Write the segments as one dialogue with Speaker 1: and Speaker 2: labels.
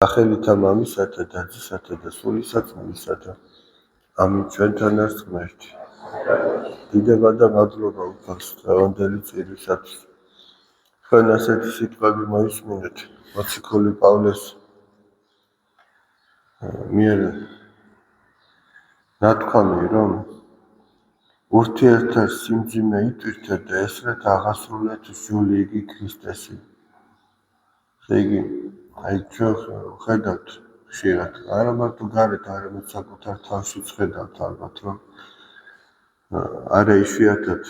Speaker 1: სახელითა მამისათა, დადისათა და სულისა წმინდისათა. ამინ ჩვენთან არის ღმერთი. დიდება და მადლობა უფალს დღევანდელი წირვისათვის. თქვენ ასეთი სიტყვები მოისმინეთ მოციქული პავლეს მიერ ნათქვამი, რომ ურთიერთთა სიმძიმე იტვირთეთ და ესრეთ აღასრულეთ სული იგი ქრისტესი. იგი ჩვენ ხედავთ ხშირად, არა მარტო გარეთ, არამედ საკუთარ თავშიც ხედავთ ალბათ, რომ არა იშვიათად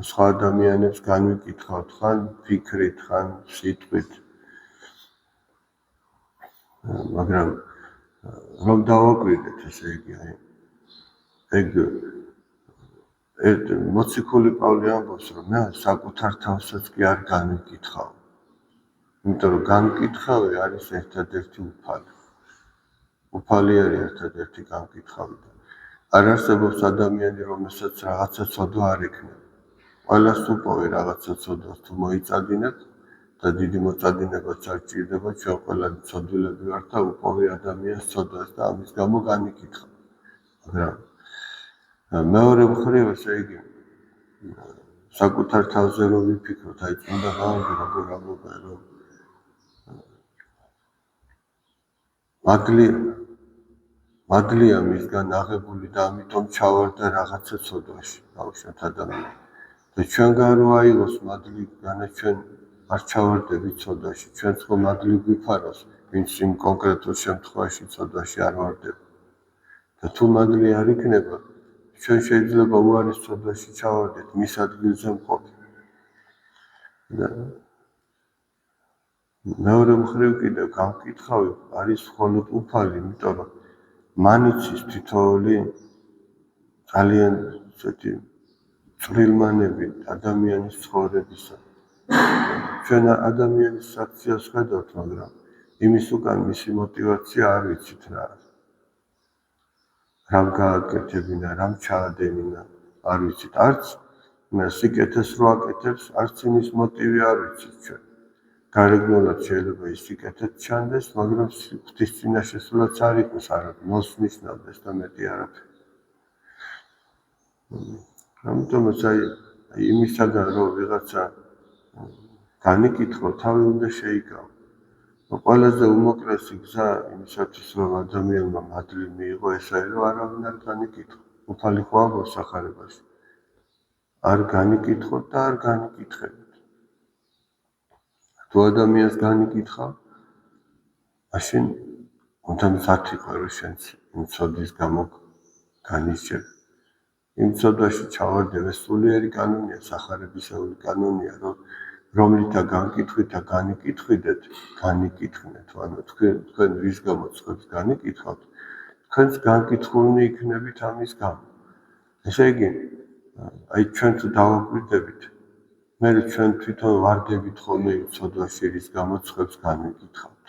Speaker 1: სხვა ადამიანებს განვიკითხავთ, ხან ფიქრით, ხან სიტყვით, მაგრამ რომ დავაკვირდეთ, ესე იგი, მოციქული პავლე ამბობს, რომ მე საკუთარ თავსაც კი არ განვიკითხავ. იმიტომ რომ განკითხავი არის ერთადერთი უფალი. უფალი არის ერთადერთი განკითხავი. არ არსებობს ადამიანი, რომელსაც რაღაცა ცოდვა არ ექნება. ყველას უპოვი რაღაცა ცოდვას, თუ მოიწადინებ და დიდი მოწადინებაც არ ჭირდება, ჩვენ ყველანი ცოდვილები ვართ და უპოვი ადამიანს ცოდვას და ამის გამო განიკითხავ. მაგრამ მეორე მხრივ, ესე იგი, საკუთარ თავზე რომ ვიფიქროთ, აი წმინდა ღამე როგორ ამბობენ, რომ მადლია მისგან აღებული და ამიტომ ჩავარდა რაღაცა ცოდვაში, დავუშვათ ადამიანს. და ჩვენგან რო აიღოს მადლი, განა ჩვენ არ ჩავარდებით ცოდვაში, ჩვენც ხო მადლი გვიფაროს, ვინც იმ კონკრეტულ შემთხვევაში ცოდვაში არ ვარდება. და თუ მადლი არ იქნება, ჩვენ შეიძლება უარის ცოდვაში ჩავარდეთ, მის ადგილზე მყოფი. და მეორე მხრივ კიდევ გამკითხავი არის მხოლოდ უფალი, იმიტომ რომ მან იცის თითოეული ძალიან ისეთი წვრილმანები ადამიანის ცხოვრებისა. ჩვენ ადამიანის აქციას ხედავთ, მაგრამ იმის უკან მისი мотиваცია არ ვიცით რა არის. რამ გააკეთებინა, რამ ჩაადენინა, არ ვიცით. არც სიკეთეს რო აკეთებს, არც იმის მოტივი არ ვიცით ჩვენ. გარეგნულად შეიძლება ის სიკეთეთ ჩანდეს, მაგრამ ღვთის წინაშე სულაც არ იყოს, არ ნოს ნიშნავდეს და მეტი არაფერი. ამიტომაც აი იმისაგან რომ ვიღაცა განიკითხო, თავი უნდა შეიკავო. ყველაზე უმოკლესი გზა იმისათვის, რომ ადამიანმა მადლი მიიღო, ესაა, რომ არავინ არ განიკითხო. უფალი ხო ამბობს სახარებაში. არ განიკითხოთ და არ განიკითხებით. თუ ადამიანს განიკითხავ, მაშინ უნდა მზად იყო, რომ შენც იმ ცოდვის გამო განისჯებ. იმ ცოდვაში ჩავარდე, სულიერი კანონია, სახარებისეული კანონია, რომლითა განკითხვით და განიკითხვიდეთ, განიკითხნეთ. ანუ თქვენ რის გამო წყებს განიკითხავთ, თქვენც განკითხულნი იქნებით ამის გამო. ესე იგი, აი ჩვენ თუ დავაკვირდებით, მე ჩვენ თვითონ ვარდებით ხოლმე იმ ცოდვაში, რის გამო წყებს განვიკითხავთ.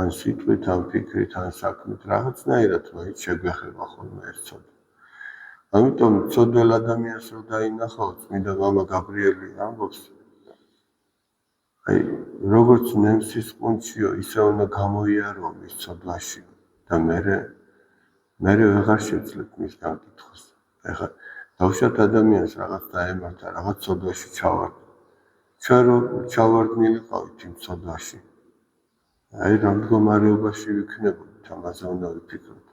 Speaker 1: ან სიტყვით, ან ფიქრით, ან საქმით, რაღაცნაირად მაინც შეგვეხება ხოლმე ეს ცოდვა. ამიტომ ცოდველ ადამიანს რო დაინახავთ, წმინდა მამა გაბრიელი ამბობს, აი როგორც ნემსის ყუნჩიო, ისე უნდა გამოიარო მის ცოდვაში და მე ვეღარ შეძლებ მის განკითხვას. ეხლა დავუშვათ ადამიანს რაღაც დაემართა, რაღაც ცოდვაში ჩავარდა. ჩვენ რო ჩავარდნილიყავით იმ ცოდვაში, აი რა მდგომარეობაში ვიქნებოდით, ამაზე უნდა ვიფიქროთ.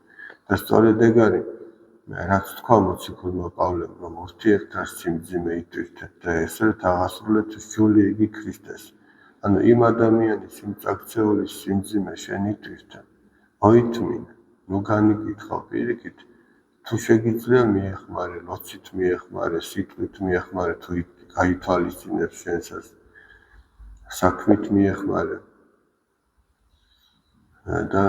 Speaker 1: და სწორედ ეგ არის, რაც თქვა მოციქულმა პავლემ, რომ ურთიერთთა სიმძიმე იტვირთეთ და ესრეთ აღასრულეთ სული იგი ქრისტეს. ანუ იმ ადამიანის იმ წაქცეულის სიმძიმე შენ იტვირთე, მოითმინე, ნუ განიკითხავ პირიქით, თუ შეგიძლია მიეხმარე, ლოცით მიეხმარე, სიტყვით მიეხმარე, თუ გაითვალისწინებს შენსას, საქმით მიეხმარე. და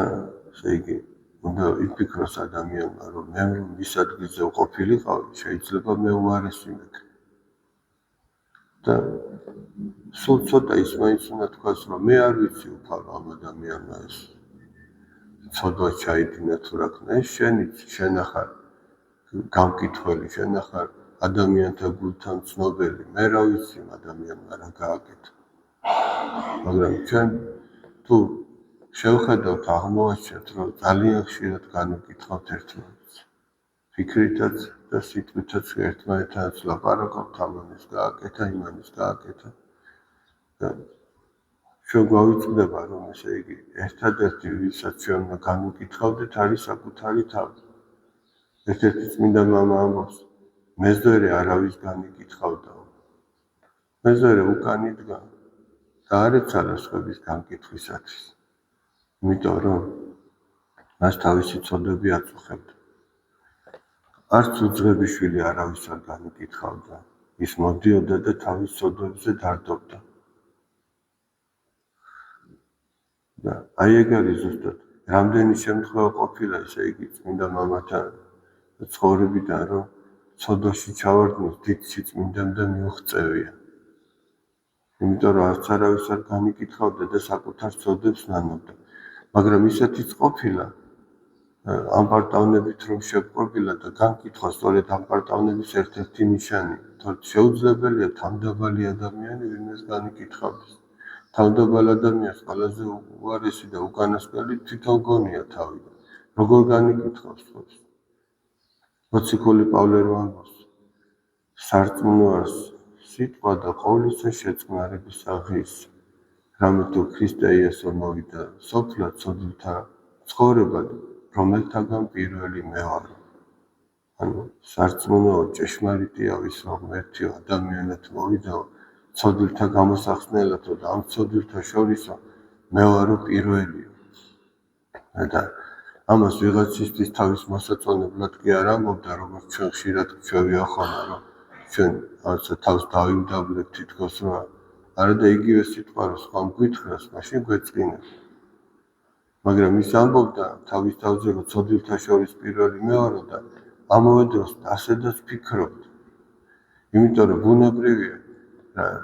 Speaker 1: ესე იგი, უნდა იფიქროს ადამიანმა, რომ მე მის ადგილზე ვყოფილიყავი, შეიძლება მე უარესი მექნე. და სულ ცოტა ის მაინც უნდა თქვას, რომ მე არ ვიცი უფალო ამ ადამიანმა ეს ცოდვა ჩაიდინა თუ რა ქნა, ეს შენ იცი, შენ ახარ გამკითხველი, შენ ახარ ადამიანთა გულთან ცნობელი, მე რა ვიცი ამ ადამიანმა რა გააკეთა. მაგრამ ჩვენ თუ შევხედავთ, აღმოვაჩინოთ, რომ ძალიან ხშირად განვიკითხავთ ერთმანეთს. ფიქრითაც და სიტყვითაც ერთმანეთთან ლაპარაკობთ, ამანის გააკეთა, იმანის გააკეთა. ჩვენ გვავიწყდება, რომ ესე იგი, ერთადერთი, ვისაც ჩვენ უნდა განვიკითხავდეთ, არის საკუთარი თავი. ერთ-ერთი წმინდა მამა ამბობს, მეზვერე არავის განიკითხავდაო. მეზვერე უკან იდგა და არ ეცალა სხვების განკითხვისათვის. იმიტომ რომ მას თავისი ცოდვები აწუხებდა. არც უძღებიშვილი არავის არ განიკითხავდა. ის მოდიოდა და თავის ცოდვებზე დარდობდა. და აი ეგ არის ზუსტად. რამდენი შემთხვევა ყოფილა, ესე იგი, წმინდა მამათან ცხოვრებიდან, რომ ცოდვაში ჩავარდნილ დიდ სიწმინდემდე მიუღწევია. იმიტომ რომ არც არავის არ განიკითხავდა და საკუთარ ცოდვებს ნანობდა. მაგრამ ისეთიც ყოფილა, ამ პარტავნებით რომ შევყვებილა და განკითხვა სწორედ ამ პარტავნების ერთ-ერთი ნიშანი, თორემ შეუძლებელია თავმდაბალი ადამიანი ვინმეს განიკითხავდეს. თავმდაბალ ადამიანს ყველაზე უარესი და უკანასკნელი თვითონ გონია თავი. როგორ განიკითხავს ხოს? მოციქული პავლე რო ამბობს, სარწმუნოა სიტყვა და ყოვლისა შეწყნარების აღის. რამე თუ ქრისტე იესო მოვიდა სოფლად ცოდვილთა ცხოვრებად, რომელთაგან პირველი მე ვარ. ანუ სარწმუნოა ჭეშმარიტია ვის რომ ერთიო ადამიანად მოვიდაო ცოდვილთა გამოსახსნელათო და ამ ცოდვილთა შორისო მე ვარო პირველიო. და ამას ვიღაცისთვის თავის მოსაწონებლად კი არ ამბობდა, როგორც ჩვენ ხშირად გვჩვევია ხოლმე, რომ ჩვენ თავს დავიმდაბლებთ თითქოს რომ არა და იგივე სიტყვა რომ სხვამ გვითხრას, მაშინ გვეწყინა. მაგრამ ის ამბობდა თავის თავზე, რომ ცოდვილთა შორის პირველი მე ვარო და ამავე დროს ასედაც ფიქრობთ. იმიტომ რომ ბუნებრივია,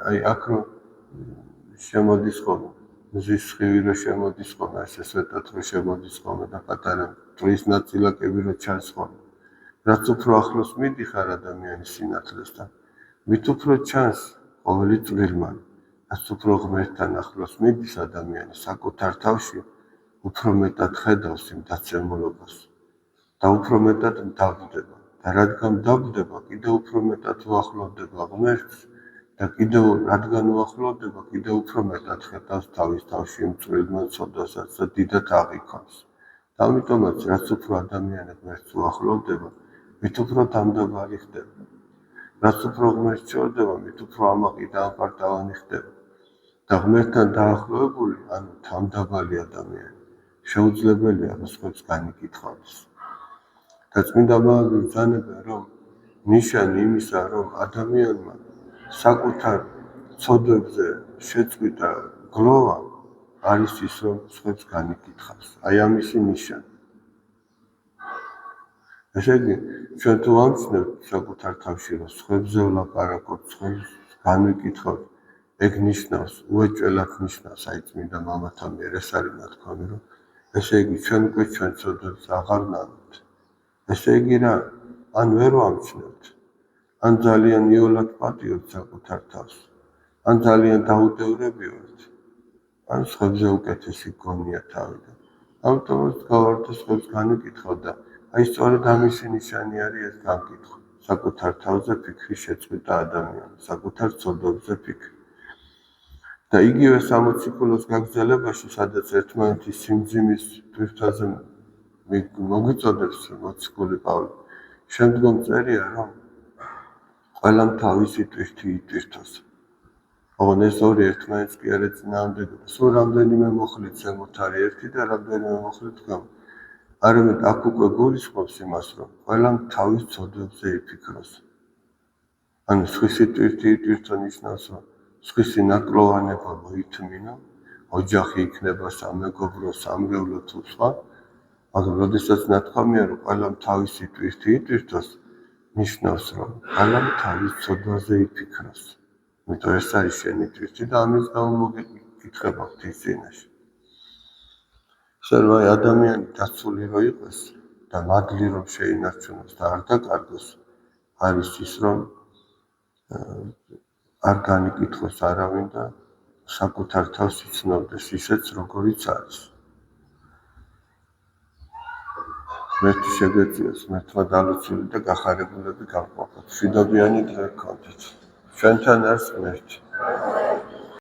Speaker 1: აი აქ რომ შემოდის ხოლმე, მზის სხივი რომ შემოდის ხოლმე, ესე სვეტად რომ შემოდის ხოლმე და პატარა ტყვის ნაწილაკები რომ ჩანს ხოლმე. რაც უფრო ახლოს მიდიხარ ადამიანის სინათლესთან, მით უფრო ჩანს ყოველი წვრილმანი. რაც უფრო ღმერთთან ახლოს მიდის ადამიანი საკუთარ თავში, უფრო მეტად ხედავს იმ დაცემულობას და უფრო მეტად მდაბდება. და რადგან მდაბდება, კიდევ უფრო მეტად უახლოვდება ღმერთს და კიდევ რადგან უახლოვდება, კიდევ უფრო მეტად ხედავს თავის თავში იმ წვრილმან ცოდვასაც და დიდად აღიქონს. და ამიტომაც რაც უფრო ადამიანი ღმერთს უახლოვდება, მით უფრო თავმდაბალი ხდება. რაც უფრო ღმერთს შორდება, მით უფრო ამაყი და ამპარტავანი ხდება. და ღმერთთან დაახლოებული, ანუ თავმდაბალი ადამიანი, შეუძლებელია რომ სხვებს განიკითხავდეს. და წმინდა მამები ბრძანებენ, რომ ნიშანი იმისა, რომ ადამიანმა საკუთარ ცოდვებზე შეწყვიტა გლოვა, არის ის, რომ სხვებს განიკითხავს. აი ამისი ნიშანი. ესე იგი, ჩვენ თუ ამჩნევთ საკუთარ თავში, რომ სხვებზე ვლაპარაკობთ, სხვებს განვიკითხავთ, ეგ ნიშნავს, უეჭველად ნიშნავს, აი წმინდა მამათა მიერ ეს არის ნათქვამი, რომ ესე იგი, ჩვენ უკვე ჩვენ ცოდვებს აღარ ნანობთ. ესე იგი რა, ან ვერ ვამჩნევთ, ან ძალიან იოლად პატიობთ საკუთარ თავს, ან ძალიან დაუდევრები ვართ, ან სხვებზე უკეთესი გონია თავი. ამიტომაც გავართ სხვებს განვიკითხავ და აი სწორედ ამისი ნიშანი არის ეს განკითხვა. საკუთარ თავზე ფიქრის შეწყვეტა ადამიანის, საკუთარ ცოდვებზე ფიქრი. და იგივე სამოციქულოს გაგრძელებაში, სადაც ერთმანეთის სიმძიმის ტვირთაზე მოგვიწოდებს მოციქული პავლე, შემდგომ წერია, რომ ყველამ თავისი ტვირთი იტვირთოს. ოღონ ეს ორი ერთმანეთს კი არ ეწინააღმდეგება. სულ რამდენიმე მოხლით ზემოთ არის ერთი და რამდენიმე მოხლით გამო. არამედ აქ უკვე გულისხმობს იმას, რომ ყველამ თავის ცოდვებზე იფიქროს. ანუ სხვისი ტვირთი იტვირთო ნიშნავს, რომ სხვისი ნაკლოვანება მოითმინო, ოჯახი იქნება სამეგობრო, სამრევლო თუ სხვა, მაგრამ როდესაც ნათქვამია, რომ ყველამ თავისი ტვირთი იტვირთოს, ნიშნავს, რომ ყველამ თავის ცოდვაზე იფიქროს. იმიტომ ეს არის შენი ტვირთი და ამის გამო მოგეკითხება ღვთის წინაშე. ისე რომ აი ადამიანი დაცული რო იყოს და მადლი რომ შეინარჩუნოს და არ დაკარგოს, არის ის, რომ არ განიკითხოს არავინ და საკუთარ თავს იცნობდეს ისეც, როგორიც არის. ღმერთი შეგვეციოს, ღმერთმა დალოცული და გახარებულები გავყოფოთ. მშვიდობიანი დღე გქონდეთ. ჩვენთან არის ღმერთი.